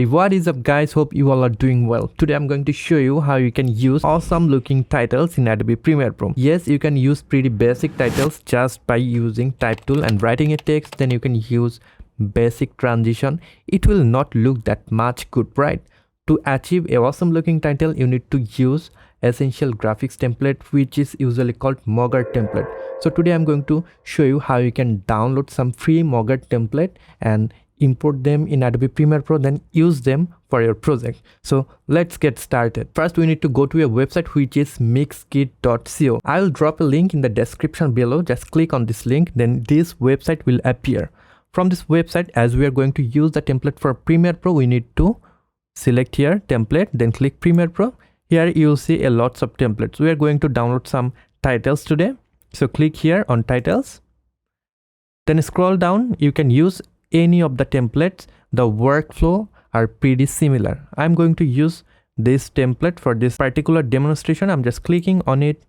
Hey, what is up guys, hope you all are doing well. Today I'm going to show you how you can use awesome looking titles in Adobe Premiere Pro. Yes, you can use pretty basic titles just by using type tool and writing a text. Then you can use basic transition. It will not look that much good, right? To achieve a awesome looking title, you need to use essential graphics template, which is usually called Moga template. So today I'm going to show you how you can download some free Moga template and import them in Adobe Premiere Pro, then use them for your project. So let's get started. First, we need to go to a website which is mixkit.co. I'll drop a link in the description below. Just click on this link, then this website will appear. From this website, as we are going to use the template for Premiere Pro, we need to select here template, then click Premiere Pro. Here you'll see a lots of templates. We are going to download some titles today. So click here on titles, then scroll down. You can use any of the templates. The workflow are pretty similar. I'm going to use this template for this particular demonstration. I'm just clicking on it.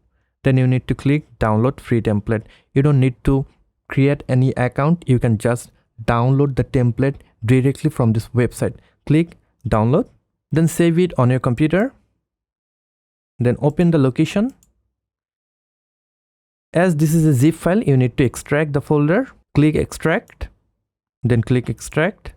Then you need to click download free template. You don't need to create any account. You can just download the template directly from this website. Click download, then save it on your computer, then open the location. As this is a zip file, you need to extract the folder. Click extract, then click extract.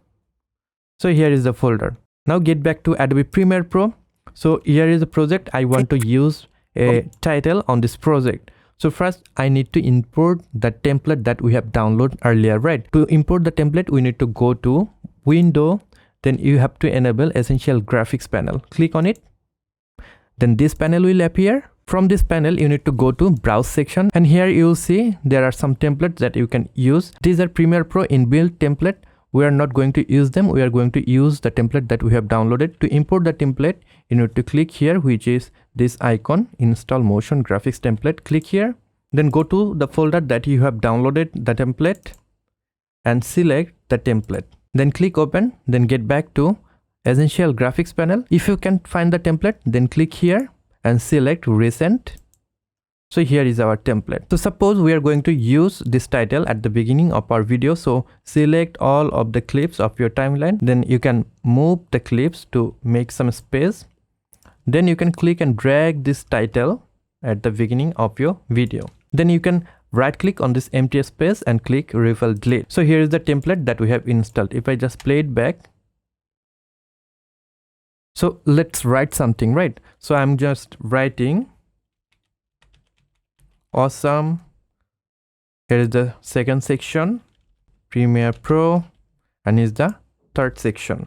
So here is the folder. Now get back to Adobe Premiere Pro. So here is the project. I want to use a title on this project. So first I need to import the template that we have downloaded earlier, right? To import the template, we need to go to Window, then you have to enable Essential Graphics panel. Click on it. Then this panel will appear. From this panel, you need to go to Browse section, and here you will see there are some templates that you can use. These are Premiere Pro inbuilt template. We are not going to use them. We are going to use the template that we have downloaded. To import the template, you need to click here, which is this icon, Install Motion Graphics Template. Click here, then go to the folder that you have downloaded the template and select the template. Then click open, then get back to Essential Graphics panel. If you can find the template, then click here and select recent. So here is our template. So suppose we are going to use this title at the beginning of our video. So select all of the clips of your timeline. Then you can move the clips to make some space. Then you can click and drag this title at the beginning of your video. Then you can right click on this empty space and click refill delete. So here is the template that we have installed. If I just play it back, so let's write something, right? So I'm just writing awesome. Here is the second section, Premiere Pro, and is the third section,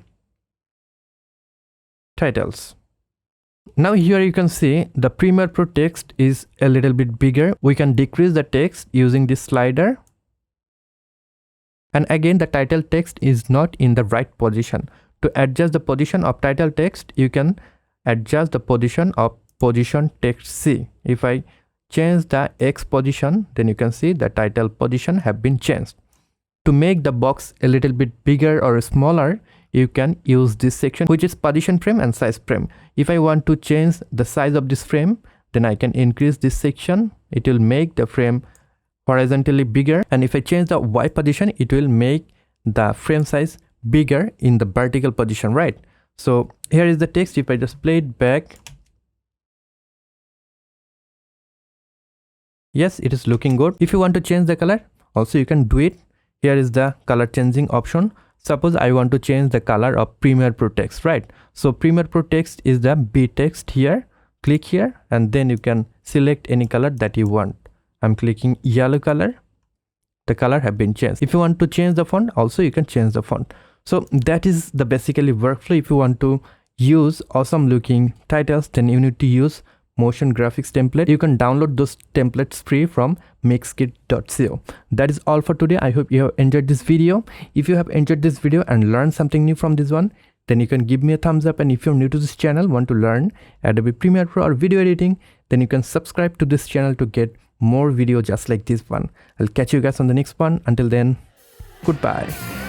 titles. Now here you can see the Premiere Pro text is a little bit bigger. We can decrease the text using this slider. And again, the title text is not in the right position. To adjust the position of title text, you can adjust the position of position text C. If I change the X position, then you can see the title position have been changed. To make the box a little bit bigger or smaller, you can use this section, which is position frame and size frame. If I want to change the size of this frame, then I can increase this section. It will make the frame horizontally bigger. And if I change the Y position, it will make the frame size bigger in the vertical position, right? So here is the text. If I just play it back, yes, it is looking good. If you want to change the color, also you can do it. Here is the color changing option. Suppose I want to change the color of Premiere Pro text, right? So Premiere Pro text is the B text here. Click here, and then you can select any color that you want. I'm clicking yellow color. The color have been changed. If you want to change the font, also you can change the font. So that is the basically workflow. If you want to use awesome looking titles, then you need to use motion graphics template. You can download those templates free from mixkit.co. That is all for today. I hope you have enjoyed this video. If you have enjoyed this video and learned something new from this one, then you can give me a thumbs up. And if you're new to this channel, want to learn Adobe Premiere Pro or video editing, then you can subscribe to this channel to get more video just like this one. I'll catch you guys on the next one. Until then, goodbye.